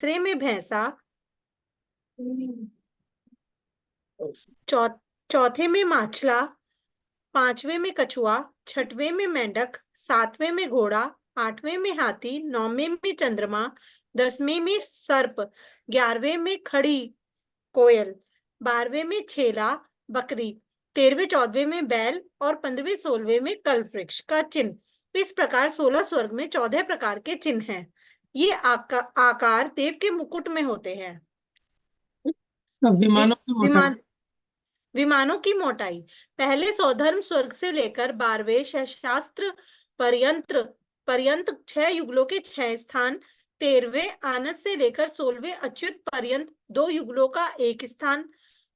तीसरे में भैंसा, चौथे में माछला, पांचवे में कछुआ, छठवें में मेंढक, सातवें में घोड़ा, आठवें में हाथी, नौवें में चंद्रमा, 10वें में सर्प, 11वें में खड़ी कोयल, 12वें में छेला बकरी, 13वें 14वें में बैल और 15वें 16वें में कल्पवृक्ष का चिन्ह। इस प्रकार 16 स्वर्ग में 14 प्रकार के चिन्ह हैं। ये आकार देव के मुकुट में होते हैं। अब विमानों की मोटाई। विमानों की मोटाई पहले सौधर्म स्वर्ग से लेकर 12वें शस्त्रास्त्र पर्यंत 6 युगलों के 6 स्थान, 13वें आनस से लेकर 16वें अच्युत पर्यंत 2 युगलों का 1 स्थान,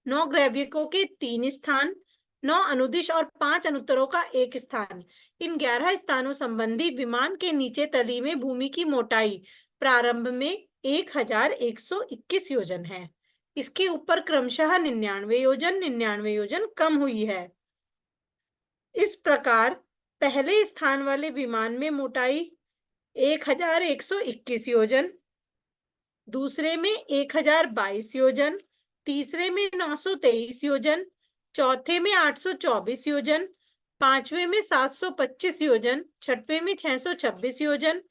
9 ग्रैविकों के 3 स्थान, 9 अनुदिश और 5 अनुत्तरों का 1 स्थान। इन 11 स्थानों संबंधी विमान के नीचे तली में भूमि की मोटाई प्रारंभ में 1121 योजन है। इसके ऊपर क्रमशः 99 योजन कम हुई है। इस प्रकार पहले स्थान वाले विमान में मोटाई 1121 योजन, दूसरे में 1022 योजन, तीसरे में 923 योजन, चौथे में 824 योजन, पांचवें में 725 योजन, छठवें में 626 योजन,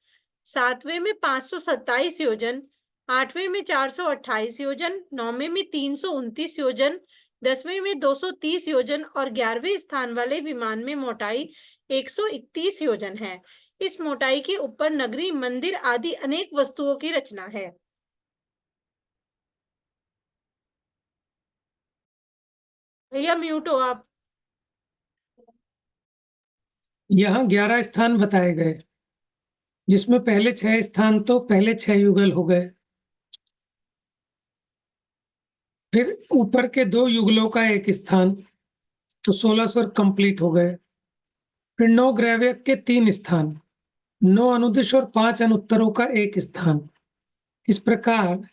सातवें में 527 योजन, आठवें में 428 योजन, नौवें में 329 योजन, 10वें में 230 योजन और 11वें स्थान वाले विमान में मोटाई 131 योजन है। इस मोटाई के ऊपर नगरी, मंदिर आदि अनेक वस्तुओं की रचना है। भैया म्यूट हो आप। यहाँ 11 स्थान बताए गए, जिसमें पहले 6 स्थान तो पहले 6 युगल हो गए, फिर ऊपर के 2 युगलों का 1 स्थान, तो 16 स्वर्ग कंप्लीट हो गए। फिर 9 ग्रैविक के 3 स्थान, 9 अनुदिश और 5 अनुत्तरों का 1 स्थान। इस प्रकार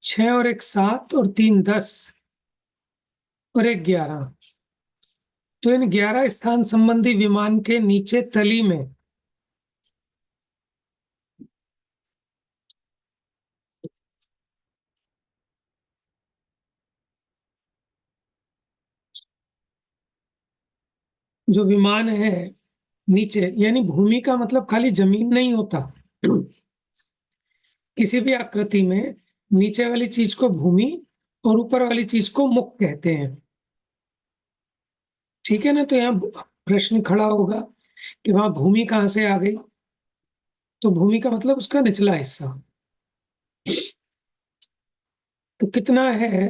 6 और 1 7 और 3 10 और 1 11। तो इन 11 स्थान संबंधी विमान के नीचे तली में जो विमान है नीचे, यानी भूमि का मतलब खाली जमीन नहीं होता। किसी भी आकृति में नीचे वाली चीज को भूमि और ऊपर वाली चीज को मुख कहते हैं। ठीक है ना? तो यहाँ प्रश्न खड़ा होगा कि वहां भूमि कहाँ से आ गई? तो भूमि का मतलब उसका निचला हिस्सा। तो कितना है?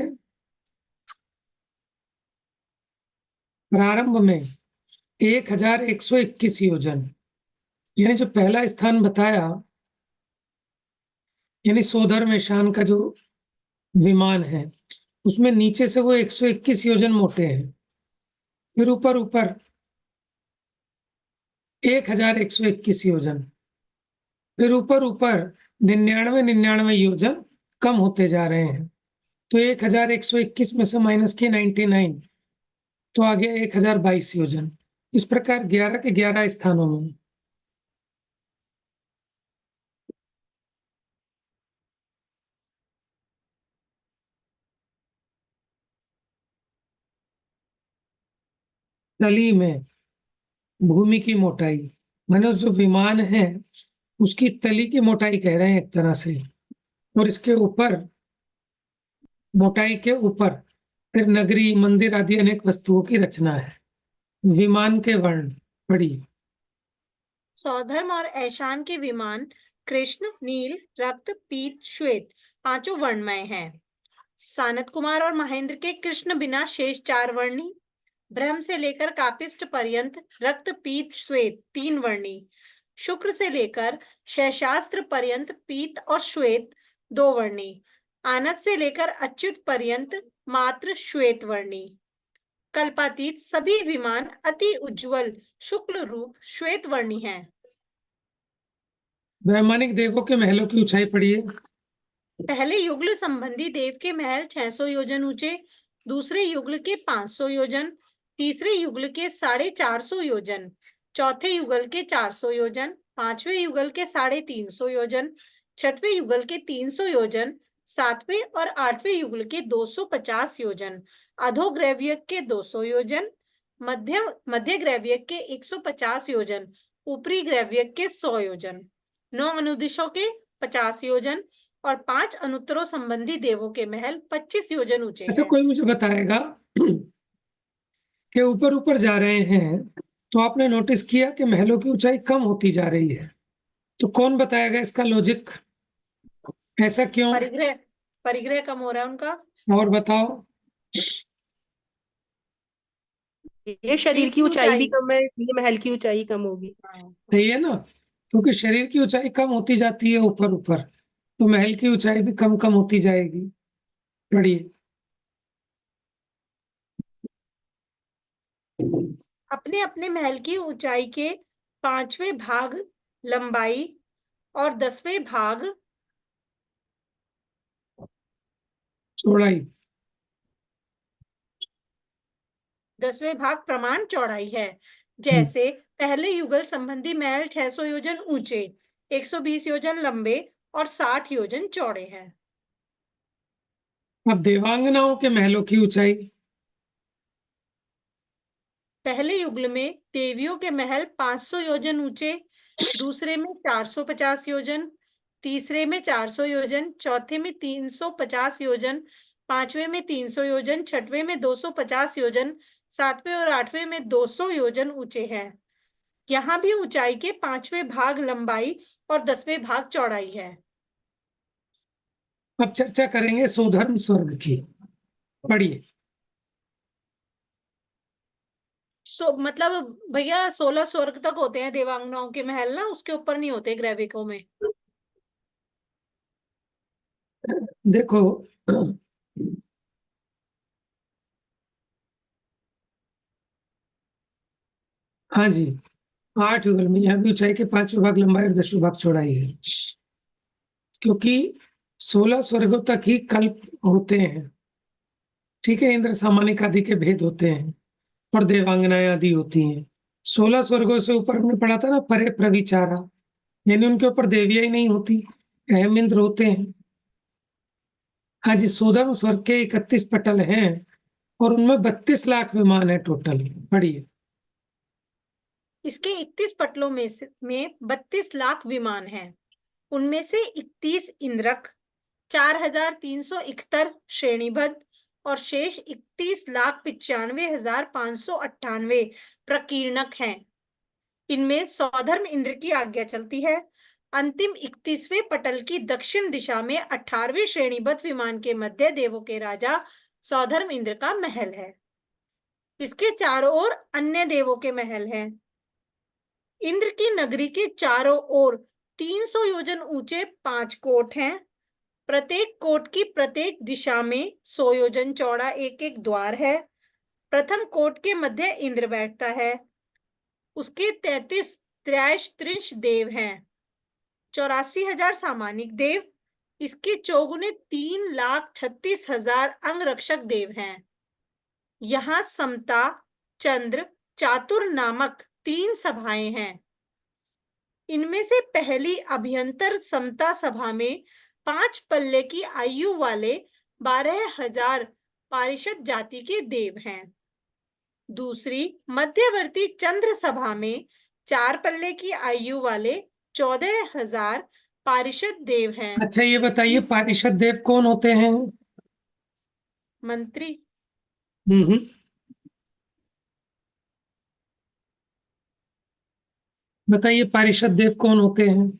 प्रारंभ में 1121 योजन, यानी जो पहला स्थान बताया, यानी सोधर में शान का जो विमान है, उसमें नीचे से वो 121 योजन मोटे हैं। फिर ऊपर 1121 योजन, फिर ऊपर 99 योजन कम होते जा रहे हैं। तो 1121 में से माइनस किए 99, तो आ गया 1022 योजन। इस प्रकार 11 के 11 स्थानों में तली में भूमि की मोटाई, माने जो विमान है उसकी तली की मोटाई कह रहे हैं एक तरह से, और इसके ऊपर मोटाई के ऊपर फिर नगरी, मंदिर आदि अनेक वस्तुओं की रचना है। विमान के वर्ण पढ़िए। सौधर्म और ऐशान के विमान कृष्ण, नील, रक्त, पीत, श्वेत पांचों वर्णमय हैं। सानत कुमार और महेंद्र के कृष्ण बिना शेष 4 वर्णी, ब्रह्म से लेकर कापिष्ट पर्यंत रक्त, पीत, श्वेत 3 वर्णी, शुक्र से लेकर शैशास्त्र पर्यंत पीत और श्वेत 2 वर्णी, आनत से लेकर अच्युत पर्यंत मात्र श्वेत वर्णी। कल्पातीत सभी विमान अति उज्ज्वल शुक्ल रूप श्वेत वर्णी हैं। वैमानिक देवों के महलों की ऊंचाई पढ़िए। पहले युगल संबंधी देव के महल 600 योजन ऊंचे, दूसरे युगल के 500 योजन, तीसरे युगल के 450 योजन, चौथे युगल के 400 योजन, पांचवें युगल के 350 योजन, छठवें युगल के 300 योजन, सातवें और आठवें युगल के 250 योजन, अधोग्रैवियक के 200 योजन, मध्य ग्रैवियक के 150 योजन, ऊपरी ग्रैवियक के 100 योजन, 9 अनुदिशों के 50 योजन और 5 अनुत्तरों संबंधी देवों के महल 25 योजन ऊंचे अच्छा, हैं। कोई मुझे बताएगा कि ऊपर ऊपर जा रहे हैं तो आपने नोटिस किया कि महलों की ऊंचाई कम होती जा रही है, तो कौन बताएगा इसका लॉजिक, ऐसा क्यों? परिग्रह परिग्रह कम हो रहा है उनका। और बताओ। ये शरीर की ऊंचाई भी कम है, इसलिए महल की ऊंचाई कम होगी। सही है ना, क्योंकि शरीर की ऊंचाई कम होती जाती है ऊपर ऊपर, तो महल की ऊंचाई भी कम कम होती जाएगी। पढ़िए। अपने अपने महल की ऊंचाई के 5वें भाग लंबाई और 10वें भाग चौड़ाई, 10वें भाग प्रमाण चौड़ाई है। जैसे पहले युगल संबंधी महल 600 योजन ऊंचे, 120 योजन लंबे और 60 योजन चौड़े हैं। अब देवांगनाओं के महलों की ऊंचाई, पहले युगल में देवियों के महल 500 योजन ऊंचे, दूसरे में 450 योजन, तीसरे में 400 योजन, चौथे में 350 योजन, पांचवें में 300 योजन, छठवें में 250 योजन, सातवें और आठवें में 200 योजन ऊंचे हैं। यहाँ भी ऊंचाई के 5वें भाग लंबाई और 10वें भाग चौड़ाई है। अब चर्चा करेंगे सोधर्म स्वर्ग की। पढ़िए। मतलब भैया 16 स्वर्ग तक होते हैं देवांगनाओं के महल ना, उसके ऊपर नहीं होते ग्रैविकों में। देखो, हाँ जी, 8 युगल में यहाँ भी ऊंचाई के 5वें भाग लंबाई और 10वें भाग चौड़ाई है, क्योंकि 16 स्वर्गों तक ही कल्प होते हैं। ठीक है, इंद्र सामानिक आदि के भेद होते हैं और देवांगनाएं आदि होती हैं। 16 स्वर्गों से ऊपर हमने पढ़ा था ना, परे प्रविचारा, यानी उनके ऊपर देवियां ही नहीं होती, अहम इंद्र होते हैं। हाँ जी, सोधर्म स्वर्ग के 31 पटल हैं और उनमें 32 लाख विमान है टोटल। पढ़िए। इसके 31 पटलों में 32 लाख विमान हैं। उनमें से 31 इंद्रक, 4371 श्रेणीबद्ध और शेष 31,95,598 प्रकीर्णक हैं। इनमें सौधर्म इंद्र की आज्ञा चलती है। अंतिम 31वें पटल की दक्षिण दिशा में 18वें श्रेणीबद्ध विमान के मध्य देवों के राजा सौधर्म इंद्र का महल है। इसके चारों ओर अन्य देवों के महल हैं। इंद्र की नगरी के चारों ओर 300 योजन ऊंचे 5 कोट हैं। प्रत्येक कोट की प्रत्येक दिशा में 100 योजन चौड़ा एक एक द्वार है। प्रथम कोट के मध्य इंद्र बैठता है। उसके 33 त्रैश देव हैं, 84,000 सामानिक देव। इसके चौगुने 3,36,000 अंगरक्षक देव हैं। यहाँ समता, चंद्र, चातुर नामक 3 सभाएं हैं। इनमें से पहली अभ्यंतर समता सभा में 5 पल्ले की आयु वाले 12,000 पारिषद जाति के देव हैं। दूसरी मध्यवर्ती चंद्र सभा में 4 पल्ले की आयु वाले 14,000 पारिषद देव हैं। अच्छा, ये बताइए पारिषद देव कौन होते हैं? मंत्री। बताइए पारिषद देव कौन होते हैं?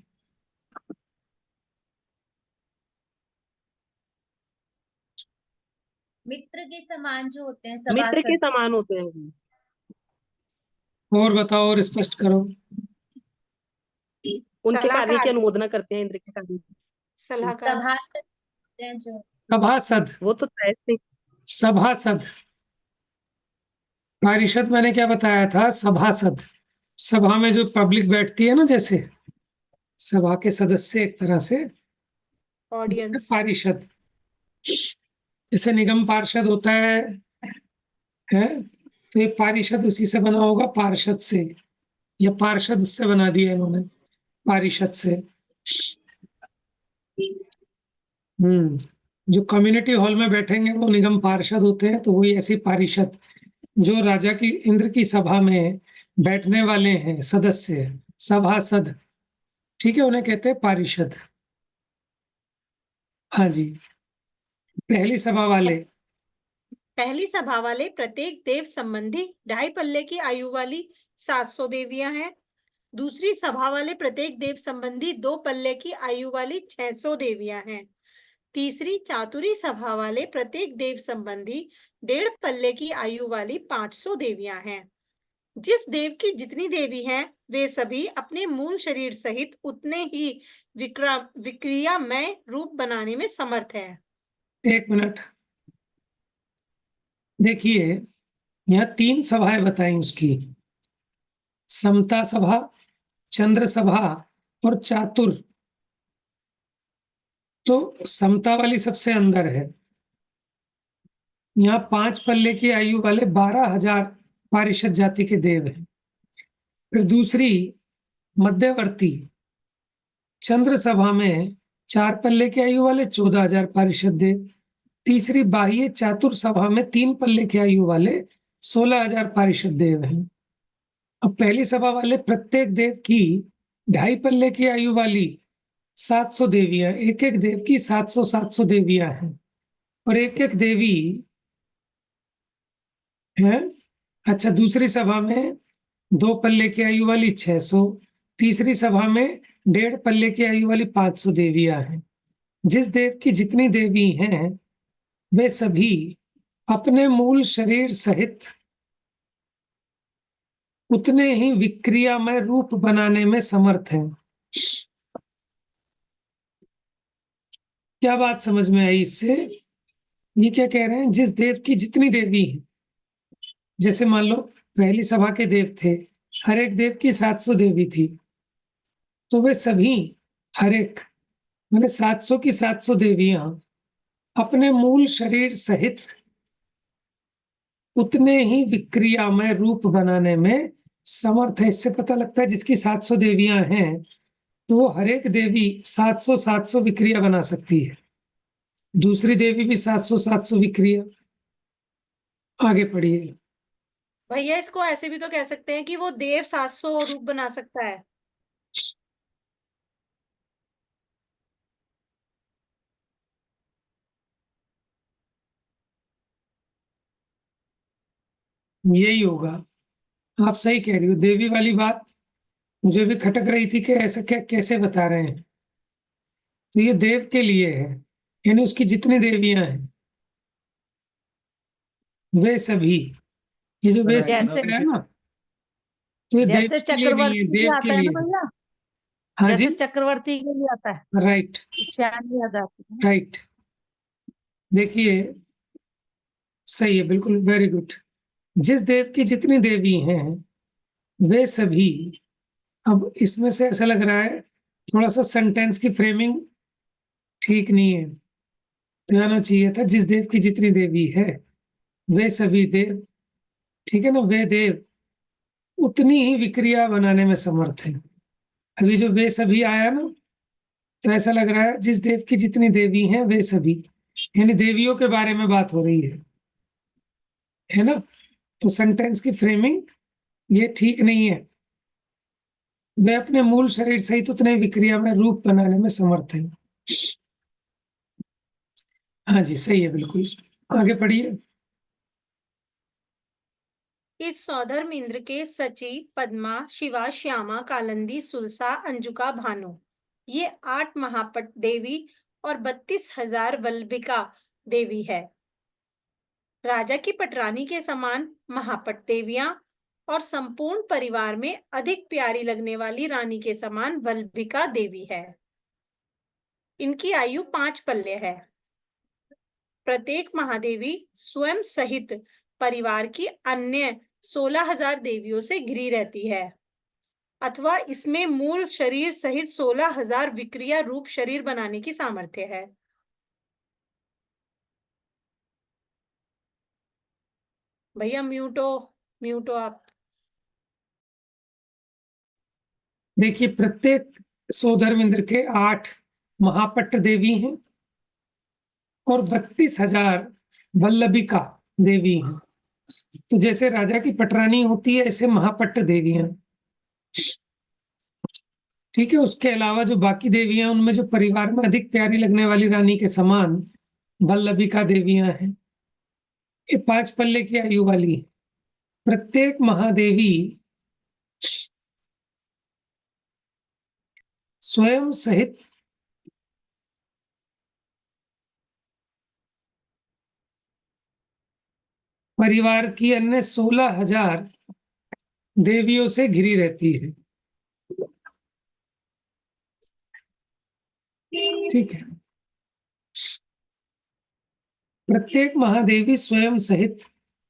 मित्र के समान जो होते हैं, मित्र के सभासद। समान होते हैं। और बताओ, और स्पष्ट करो। उनके कार्य की सलाहकार। अनुमोदना करते हैं इंद्र के कार्य की। सलाहकार। सभासद होते हैं जो। सभासद, वो तो ऐसे सभासद। पारिषद मैंने क्या बताया था? सभासद। सभा में जो पब्लिक बैठती है ना, जैसे सभा के सदस्य, एक तरह से ऑडियंस। पारिषद। जैसे निगम पार्षद होता है तो ये पारिषद उसी से बना होगा, पार्षद से, या पार्षद उससे बना दिया इन्होंने, पारिषद से। जो कम्युनिटी हॉल में बैठेंगे वो निगम पार्षद होते हैं, तो वही ऐसे पारिषद जो राजा की इंद्र की सभा में बैठने वाले हैं सदस्य, सभासद, ठीक है, उन्हें कहते हैं पारिषद। हाँ जी, पहली सभा वाले पहली सभा वाले प्रत्येक देव संबंधी 2.5 पल्ले की आयु वाली 700 देवियां हैं। दूसरी सभा वाले प्रत्येक देव संबंधी 2 पल्ले की आयु वाली 600 देवियां हैं। तीसरी चातुरी सभा वाले प्रत्येक देव संबंधी 1.5 पल्ले की आयु वाली 500 देवियां हैं। जिस देव की जितनी देवी हैं, वे सभी अपने मूल शरीर सहित उतने ही विक्रियामय रूप बनाने में समर्थ हैं। 1 मिनट देखिए, यहाँ 3 सभाएं बताई उसकी, समता सभा, चंद्र सभा और चातुर। तो समता वाली सबसे अंदर है। यहाँ 5 पल्ले की आयु वाले 12,000 पारिषद जाति के देव हैं। फिर दूसरी मध्यवर्ती चंद्र सभा में 4 पल्ले की आयु वाले 14,000 पारिषद देव। तीसरी बाह्य चातुर सभा में 3 पल्ले की आयु वाले 16,000 पारिषद देव हैं। अब पहली सभा वाले प्रत्येक देव की 2.5 पल्ले की आयु वाली 700 देवियां, एक एक देव की 700 देवियां हैं, और एक एक देवी है। अच्छा, दूसरी सभा में 2 पल्ले की आयु वाली 600, तीसरी सभा में 1.5 पल्ले की आयु वाली 500 देवियां हैं। जिस देव की जितनी देवी हैं, वे सभी अपने मूल शरीर सहित उतने ही विक्रियामय रूप बनाने में समर्थ हैं। क्या बात समझ में आई इससे? ये क्या कह रहे हैं? जिस देव की जितनी देवी है, जैसे मान लो पहली सभा के देव थे, हर एक देव की 700 देवी थी, तो वे सभी हर एक मैंने 700 की 700 देवियां अपने मूल शरीर सहित उतने ही विक्रियामय रूप बनाने में समर्थ है। इससे पता लगता है जिसकी 700 देवियां हैं, तो वो हर एक देवी 700 विक्रिया बना सकती है। दूसरी देवी भी 700 विक्रिया। आगे पढ़िए। भैया इसको ऐसे भी तो कह सकते हैं कि वो देव 700 रूप बना सकता है। यही होगा, आप सही कह रही हो। देवी वाली बात मुझे भी खटक रही थी कि ऐसा क्या कैसे बता रहे हैं। तो ये देव के लिए है, यानी उसकी जितनी देवियां हैं वे सभी, ये जो वे जैसे है ना, तो ये देव जैसे के लिए नहीं है, चक्रवर्ती के देव आता के है लिए ना है। भैया, हाँ जी, जैसे चक्रवर्ती के लिए आता है राइट 96,000। राइट। देखिए, सही है, बिल्कुल, वेरी गुड। जिस देव की जितनी देवी हैं, वे सभी, अब इसमें से ऐसा लग रहा है थोड़ा सा सेंटेंस की फ्रेमिंग ठीक नहीं है, तो आना चाहिए था जिस देव की जितनी देवी है, वे सभी देव, ठीक है ना, वे देव उतनी ही विक्रिया बनाने में समर्थ है। अभी जो वे सभी आया ना, तो ऐसा लग रहा है जिस देव की जितनी देवी हैं वे सभी, यानी देवियों के बारे में बात हो रही है ना। तो सेंटेंस की फ्रेमिंग ये ठीक नहीं है। वे अपने मूल शरीर सहित उतने विक्रिया में रूप बनाने में समर्थ है। हाँ जी, सही है, बिल्कुल। आगे पढ़िए। इस सौधर्म इंद्र के सची, पद्मा, शिवा, श्यामा, कालंदी, सुलसा, अंजुका, भानु, ये 8 महापट देवी और 32,000 वल्लभिका देवी है। राजा की पटरानी के समान महापट देवियां और संपूर्ण परिवार में अधिक प्यारी लगने वाली रानी के समान वल्लभिका देवी है। इनकी आयु 5 पल्ले है। प्रत्येक महादेवी स्वयं सहित परिवार की अन्य 16,000 देवियों से घिरी रहती है, अथवा इसमें मूल शरीर सहित 16,000 विक्रिया रूप शरीर बनाने की सामर्थ्य है। भैया म्यूट हो आप। देखिए, प्रत्येक सोधर्म इंद्र के 8 महापट्ट देवी हैं और 32,000 वल्लभिका देवी हैं। तो जैसे राजा की पटरानी होती है, ऐसे महापट्ट देवियां। ठीक है। उसके अलावा जो बाकी देवियां, उनमें जो परिवार में अधिक प्यारी लगने वाली रानी के समान वल्लभिका देवियां हैं। ये 5 पल्ले की आयु वाली है। प्रत्येक महादेवी स्वयं सहित परिवार की अन्य 16,000 देवियों से घिरी रहती है। ठीक है। प्रत्येक महादेवी स्वयं सहित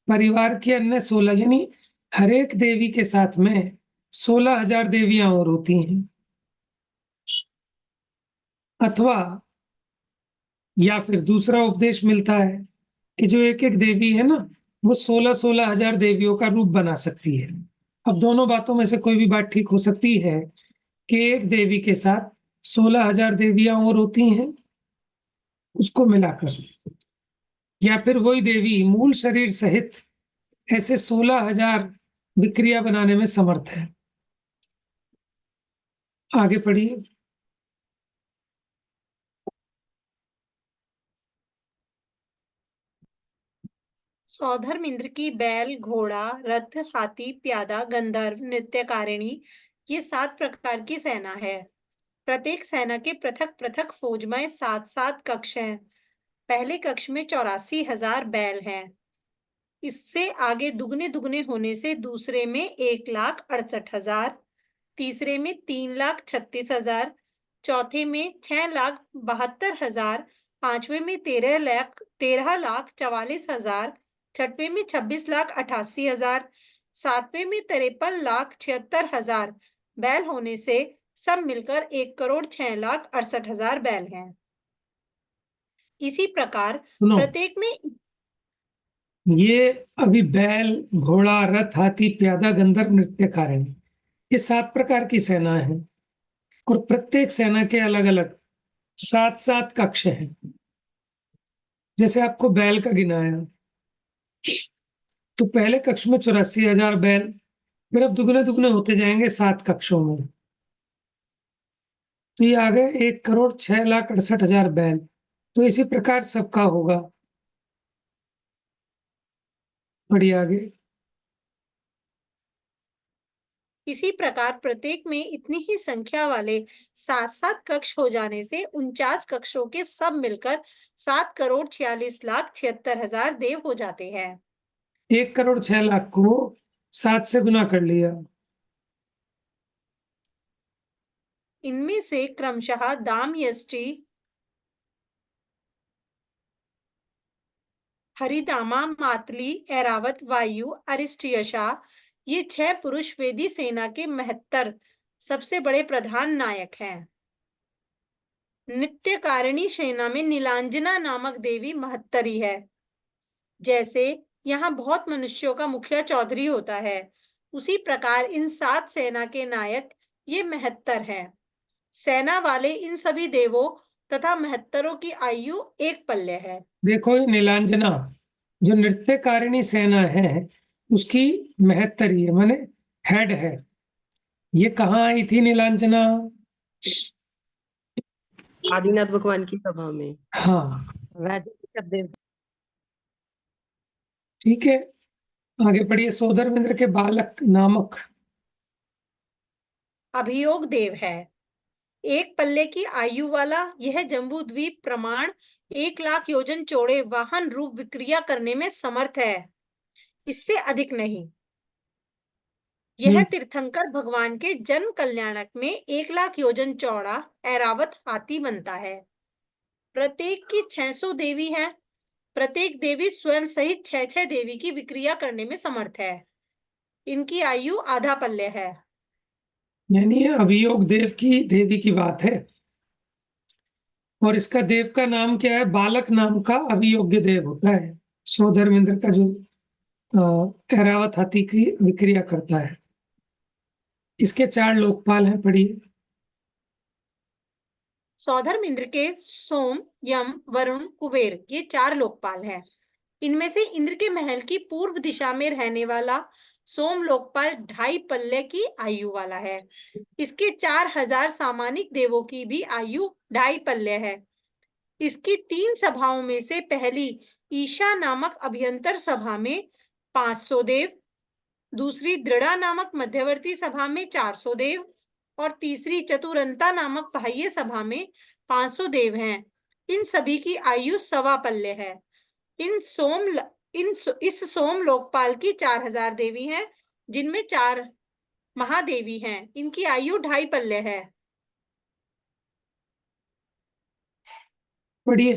परिवार की अन्य 16, यानी हर एक देवी के साथ में 16,000 देवियां और होती हैं। अथवा या फिर दूसरा उपदेश मिलता है कि जो एक एक देवी है ना, वो 16,000 देवियों का रूप बना सकती है। अब दोनों बातों में से कोई भी बात ठीक हो सकती है कि एक देवी के साथ 16,000 देवियां और होती हैं, उसको मिलाकर, या फिर वही देवी मूल शरीर सहित ऐसे 16,000 विक्रिया बनाने में समर्थ है। आगे पढ़िए। सौधर्म इंद्र की बैल, घोड़ा, रथ, हाथी, प्यादा, गंधर्व, नृत्यकारिणी, ये 7 प्रकार की सेना है। प्रत्येक सेना के पृथक पृथक फौजमय 7-7 कक्ष हैं। पहले कक्ष में 84,000 बैल हैं। इससे आगे दुगने दुगने होने से दूसरे में 1,68,000, तीसरे में 3,36,000, चौथे में 6,72,000, पांचवे में 13,44,000, छठवें में 26,88,000, सातवें में 53,76,000 बैल होने से सब मिलकर 1,06,68,000 बैल हैं। इसी प्रकार सुनो, प्रत्येक में ये अभी बैल, घोड़ा, रथ, हाथी, प्यादा, गंधर्व, नृत्यकारिणी, ये 7 प्रकार की सेना है और प्रत्येक सेना के अलग अलग 7-7 कक्ष हैं। जैसे आपको बैल का गिनाया, तो पहले कक्ष में 84,000 बैल, फिर अब दुगने दुगने होते जाएंगे 7 कक्षों में, तो ये आ गए 1,06,68,000 बैल। तो इसी प्रकार सबका होगा। बढ़िया। आगे। इसी प्रकार प्रत्येक में इतनी ही संख्या वाले 7-7 कक्ष हो जाने से 49 कक्षों के सब मिलकर 7,46,76,000 देव हो जाते हैं। 1,06,00,000 को 7 से गुना कर लिया। इनमें से क्रमशः दाम, यष्टि, हरिदामा, मातली, ऐरावत, वायु, अरिष्टयशा, ये 6 पुरुष वेदी सेना के महत्तर सबसे बड़े प्रधान नायक हैं। नित्यकारिणी सेना में नीलांजना नामक देवी महत्तरी है। जैसे यहाँ बहुत मनुष्यों का मुखिया चौधरी होता है, उसी प्रकार इन 7 सेना के नायक ये महत्तर हैं। सेना वाले इन सभी देवों तथा महत्तरों की आयु 1 पल्ले है। देखो, ये नीलांजना जो नृत्यकारिणी सेना है, उसकी महत्तरी है, माने हेड है। ये कहाँ आई थी नीलांजना? आदिनाथ भगवान की सभा में हाँ, राजा ऋषभदेव। ठीक है। आगे पढ़िए। सौधर्मेंद्र के बालक नामक अभियोग देव है। 1 पल्ले की आयु वाला यह जम्बू द्वीप प्रमाण 1,00,000 योजन चौड़े वाहन रूप विक्रिया करने में समर्थ है, इससे अधिक नहीं। यह तीर्थंकर भगवान के जन्म कल्याणक में 1,00,000 योजन चौड़ा ऐरावत हाथी बनता है। प्रत्येक की 600 देवी हैं। प्रत्येक देवी स्वयं सहित 6-6 देवी की विक्रिया करने में समर्थ है। इनकी आयु आधा पल्ले है। यानी अभियोग देव की देवी की बात है, और इसका देव का नाम क्या है? बालक नाम का अभियोग्य देव होता है। सौधर्मेंद्र का जो ऐरावत हाथी की विक्रिया करता है। इसके 4 लोकपाल हैं, पढ़िए। सौधर्म इंद्र के सोम, यम, वरुण, कुबेर ये 4 लोकपाल हैं। इनमें से इंद्र के महल की पूर्व दिशा में रहने वाला सोम लोकपाल 2.5 पल्ले की आयु वाला है। इसके 4000 सामानिक देवों की भी आयु 2.5 पल्ले है। इसकी 3 सभाओं में से पहली ईशा नामक अभ्यंतर सभा में 500 देव, दूसरी दृढ़ा नामक मध्यवर्ती सभा में 400 देव और तीसरी चतुरंता नामक बाह्य सभा में 500 देव हैं। इन सभी की आयु 1.25 पल्ले है। इस सोम लोकपाल की 4000 देवी हैं, जिनमें 4 महादेवी हैं। इनकी आयु 2.5 पल्ले है। पढ़िए।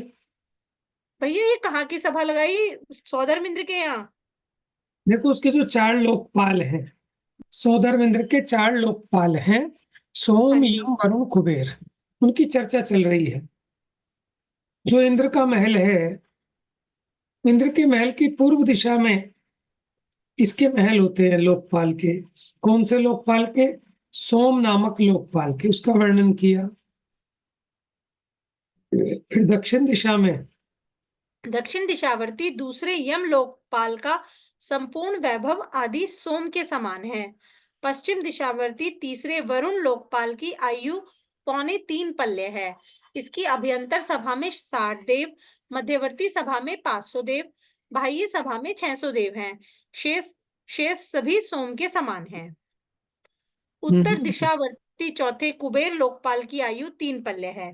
भैया ये कहाँ की सभा लगाई? सौधर्म इंद्र के यहाँ। देखो उसके जो 4 लोकपाल हैं, सौधर्म इंद्र के 4 लोकपाल हैं, हाँ सोम, जी। यम, वरुण, कुबेर, उनकी चर्चा चल रही है। जो इंद्र का महल है, इंद्र के महल की पूर्व दिशा में इसके महल होते हैं लोकपाल के। कौन से लोकपाल के? सोम नामक लोकपाल के, उसका वर्णन किया। फिर दक्षिण दिशा में दक्षिण दिशावर्ती दूसरे यम लोकपाल का संपूर्ण वैभव आदि सोम के समान है। पश्चिम दिशावर्ती तीसरे वरुण लोकपाल की आयु 2.25 पल्ले है। इसकी अभ्यंतर सभा में 60 देव, मध्यवर्ती सभा में 500 देव, बाह्य सभा में 600 देव हैं। शेष शेष सभी सोम के समान हैं। उत्तर दिशावर्ती चौथे कुबेर लोकपाल की आयु 3 पल्ले है।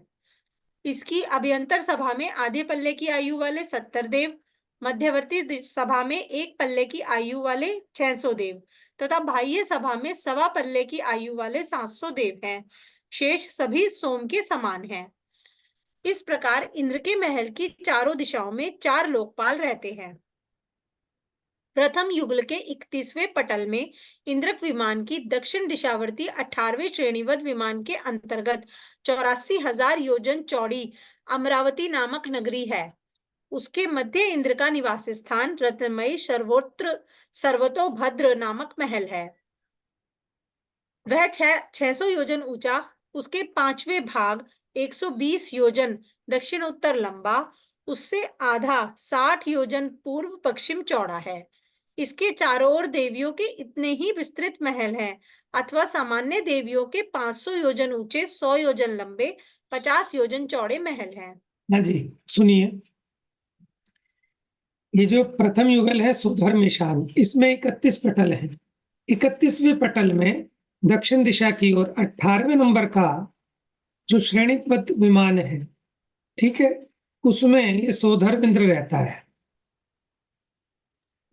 इसकी अभ्यंतर सभा में आधे पल्ले की आयु वाले 70 देव, मध्यवर्ती सभा में 1 पल्ले की आयु वाले 600 देव तथा बाह्य सभा में 1.25 पल्ले की आयु वाले 700 देव हैं। शेष सभी सोम के समान हैं। इस प्रकार इंद्र के महल की चारों दिशाओं में 4 लोकपाल रहते हैं। प्रथम युगल के 31वें पटल में इंद्रक विमान की दक्षिण दिशावर्ती 18वें श्रेणीबद्ध विमान के अंतर्गत 84,000 योजन चौड़ी अमरावती नामक नगरी है। उसके मध्य इंद्र का निवास स्थान रत्नमयी सर्वतोभद्र नामक महल है। वह 600 योजन ऊंचा, उसके 5वें भाग 120 योजन दक्षिण उत्तर लंबा, उससे आधा 60 योजन पूर्व पश्चिम चौड़ा है। इसके चारों ओर देवियों के इतने ही विस्तृत महल हैं, अथवा सामान्य देवियों के 500 योजन ऊंचे, 100 योजन लंबे, 50 योजन चौड़े महल हैं। हाँ जी, सुनिए। ये जो प्रथम युगल है सुधर्म ईशान, इसमें 31 पटल हैं। 31वें पटल में दक्षिण दिशा की ओर 18वें नंबर का जो श्रेणीबद्ध विमान है, ठीक है, उसमें ये सोधर्म इंद्र रहता है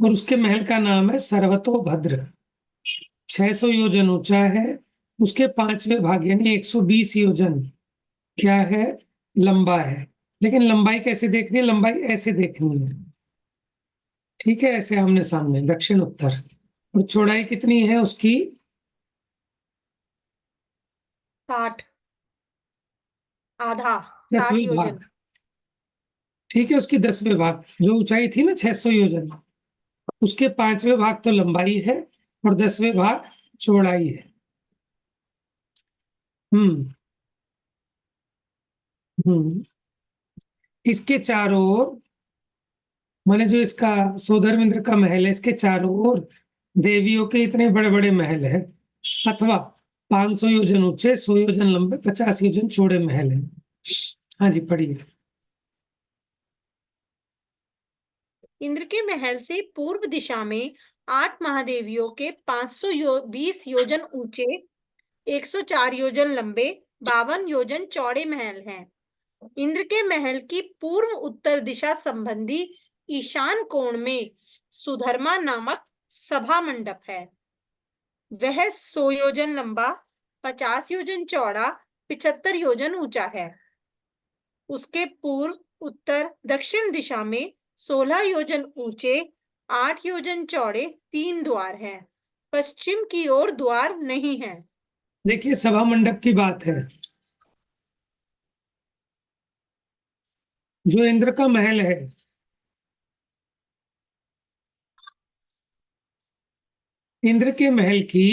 और उसके महल का नाम है सर्वतोभद्र। 600 योजन ऊंचा है, उसके 5वें भाग यानी 120 योजन क्या है? लंबा है। लेकिन लंबाई कैसे देखनी है? लंबाई ऐसे देखनी है, ठीक है, ऐसे आमने सामने दक्षिण उत्तर। और चौड़ाई कितनी है उसकी? 60, आधा 60 10वें योजन। भाग, ठीक है, उसकी 10वें भाग। जो ऊंचाई थी ना 600 योजन, उसके 5वें भाग तो लंबाई है और 10वें भाग चौड़ाई है। इसके चारों ओर, माने जो इसका सोधर्म इंद्र का महल है, इसके चारों ओर देवियों के इतने बड़े बड़े महल हैं, अथवा 500 योजन ऊंचे, 100 योजन लंबे, 50 योजन चौड़े महल हैं। हाँ जी, पढ़िए। इंद्र के महल से पूर्व दिशा में 8 महादेवियों के 520 योजन ऊंचे, 104 योजन लंबे, 52 योजन चौड़े महल हैं। इंद्र के महल की पूर्व उत्तर दिशा संबंधी ईशान कोण में सुधर्मा नामक सभा मंडप है। वह 100 योजन लंबा, 50 योजन चौड़ा, 75 योजन ऊंचा है। उसके पूर्व, उत्तर, दक्षिण दिशा में 16 योजन ऊंचे, 8 योजन चौड़े 3 द्वार हैं। पश्चिम की ओर द्वार नहीं है। देखिए, सभा मंडप की बात है। जो इंद्र का महल है, इंद्र के महल की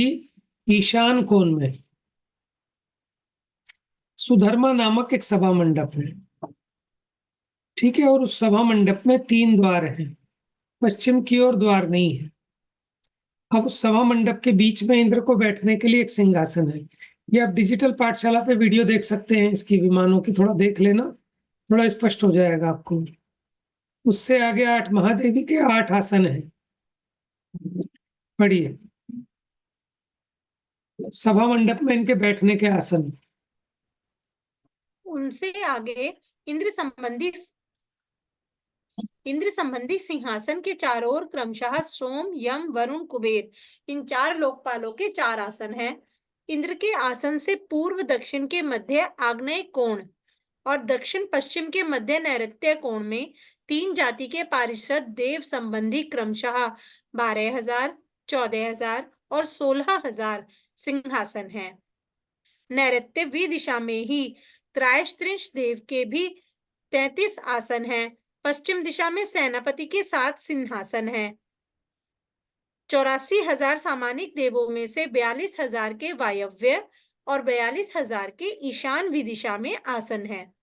ईशान कोण में सुधर्मा नामक एक सभा मंडप है, ठीक है, और उस सभा मंडप में 3 द्वार हैं, पश्चिम की ओर द्वार नहीं है। अब उस सभा मंडप के बीच में इंद्र को बैठने के लिए एक सिंहासन है। ये आप डिजिटल पाठशाला पे वीडियो देख सकते हैं इसकी, विमानों की, थोड़ा देख लेना, थोड़ा स्पष्ट हो जाएगा आपको। उससे आगे 8 महादेवी के 8 आसन हैं। पढ़िए, सभा मंडप में इनके बैठने के आसन। उनसे आगे इंद्र संबंधी सिंहासन के चारों ओर क्रमशः सोम, यम, वरुण, कुबेर, इन 4 लोकपालों के 4 आसन हैं। इंद्र के आसन से पूर्व दक्षिण के मध्य आग्नेय कोण और दक्षिण पश्चिम के मध्य नैऋत्य कोण में 3 जाति के पारिषद देव संबंधी क्रमशः 12,000, 14,000 और 16,000 सिंहासन हैं। नैऋत्य दिशा में ही त्रयस्त्रिंश देव के भी 33 आसन हैं। पश्चिम दिशा में सेनापति के 7 सिंहासन हैं। 84,000 सामानिक देवों में से 42,000 के वायव्य और 42,000 के ईशान दिशा में आसन हैं।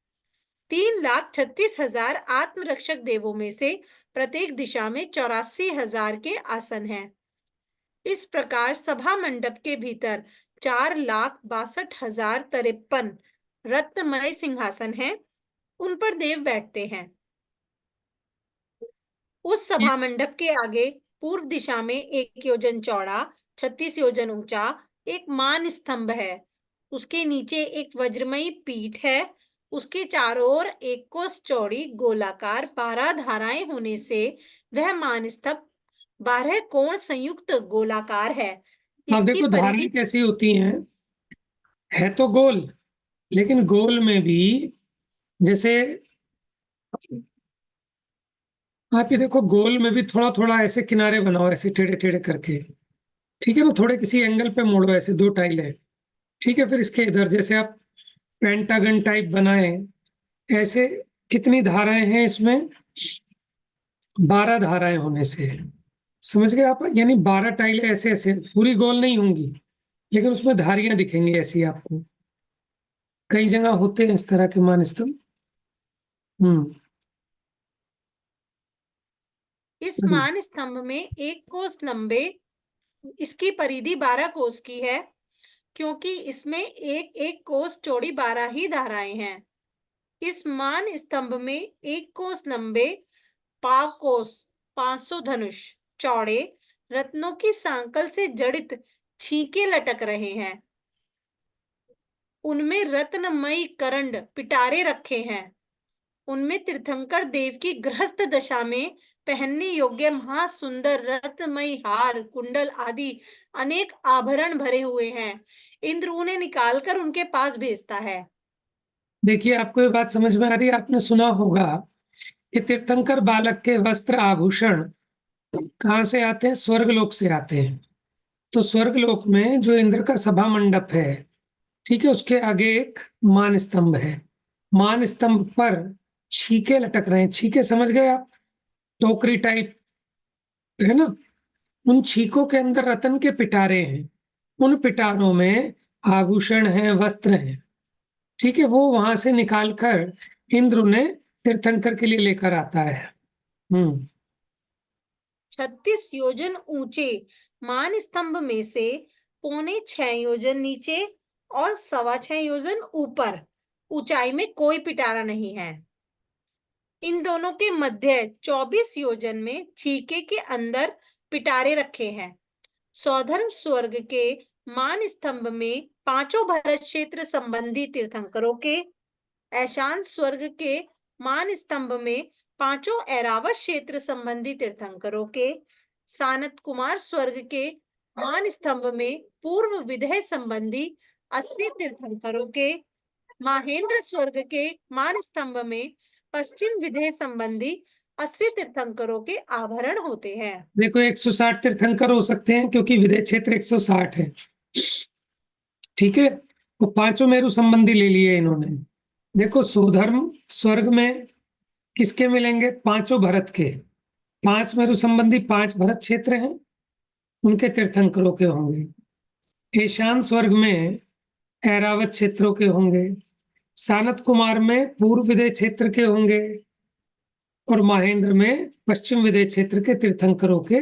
3,36,000 आत्मरक्षक देवों में से प्रत्येक दिशा में 84,000 के आसन हैं। इस प्रकार सभा मंडप के भीतर 4,62,053 रत्नमय सिंहासन हैं, उन पर देव बैठते हैं। उस सभा मंडप के आगे पूर्व दिशा में 1 योजन चौड़ा, 36 योजन ऊंचा एक मान स्तंभ है। उसके नीचे एक वज्रमयी पीठ है। उसके चारों ओर 1 कोस चौड़ी गोलाकार 12 धाराएं होने से वह मान स्तंभ 12 कोण संयुक्त गोलाकार है। अब इसकी देखो धाराएं परिधि कैसी होती हैं, है तो गोल, लेकिन गोल में भी जैसे आप ये देखो, गोल में भी थोड़ा थोड़ा ऐसे किनारे बनाओ, ऐसे टेढ़े टेढ़े करके, ठीक है ना, थोड़े किसी एंगल पे मोड़ो, ऐसे 2 टाइल है, ठीक है। फिर इसके इधर जैसे आप पेंटागन टाइप बनाए, ऐसे कितनी धाराएं हैं इसमें, 12 धाराएं होने से, समझ गए आप, यानी 12 टाइलें ऐसे ऐसे, पूरी गोल नहीं होंगी, लेकिन उसमें धारियां दिखेंगी ऐसी आपको। कई जगह होते हैं इस तरह के मान स्तंभ। इस मान स्तंभ में 1 कोस लंबे, इसकी परिधि 12 कोस की है, क्योंकि इसमें एक कोस चौड़ी 12 ही धाराएं हैं। इस मान स्तंभ में 1 कोस लंबे, पाव कोस 500 धनुष चौड़े रत्नों की सांकल से जड़ित छीके लटक रहे हैं। उनमें रत्नमयी करंड पिटारे रखे हैं। उनमें तीर्थंकर देव की गृहस्थ दशा में पहनने योग्य महासुंदर रत्नमयी हार, कुंडल आदि अनेक आभरण भरे हुए हैं। इंद्र उन्हें निकालकर उनके पास भेजता है। देखिए, आपको ये बात समझ में आ रही है, आपने सुना होगा कि तीर्थंकर बालक के वस्त्र आभूषण कहाँ से आते हैं, स्वर्गलोक से आते हैं। तो स्वर्गलोक में जो इंद्र का सभा मंडप है, ठीक है, उसके आगे एक मान स्तंभ है। मान स्तंभ पर छीके लटक रहे हैं। छीके समझ गए आप, टोकरी टाइप है ना, उन छीकों के अंदर रत्न के पिटारे हैं। उन पिटारों में आभूषण हैं, वस्त्र हैं, ठीक है, वो वहां से निकालकर इंद्र उन्हें तीर्थंकर के लिए लेकर आता है। 36 योजन ऊंचे मान स्तंभ में से 6.25 योजन नीचे और 6.25 योजन ऊपर ऊंचाई में कोई पिटारा नहीं है। इन दोनों के मध्य 24 योजन में छीके के अंदर पिटारे रखे हैं। सौधर्म स्वर्ग के मान स्तंभ में 5 भरत क्षेत्र संबंधी तीर्थंकरों के, ऐशान स्वर्ग के मान स्तंभ में 5 ऐरावत क्षेत्र संबंधी तीर्थंकरों के, सानत कुमार स्वर्ग के मान स्तंभ में पूर्व विदेह संबंधी 80 तीर्थंकरों के, महेंद्र स्वर्ग के मान स्तंभ में पश्चिम विदेह संबंधी 80 तीर्थंकरों के आभरण होते हैं। देखो, 160 तीर्थंकर हो सकते हैं, क्योंकि विदेह क्षेत्र 160 है, ठीक है। वो 5 मेरु संबंधी ले लिए इन्होंने। देखो, सौधर्म स्वर्ग में किसके मिलेंगे, 5 भरत के, 5 मेरु संबंधी 5 भरत क्षेत्र हैं, उनके तीर्थंकरों के होंगे। ईशान स्वर्ग में ऐरावत क्षेत्रों के होंगे। सानत कुमार में पूर्व विदेह क्षेत्र के होंगे और महेंद्र में पश्चिम विदेह क्षेत्र के तीर्थंकरों के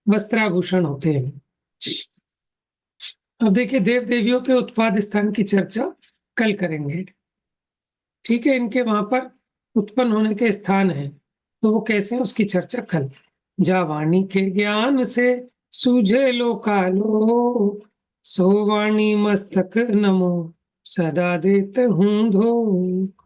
वस्त्राभूषण होते हैं। अब देखिए देव देवियों के उत्पाद स्थान की चर्चा कल करेंगे। ठीक है, इनके वहां पर उत्पन्न होने के स्थान हैं, तो वो कैसे हैं उसकी चर्चा कल। जा वाणी के ज्ञान से सूझे लोकालोक, सो वाणी मस्तक नमो सदा देत हूँ धोख।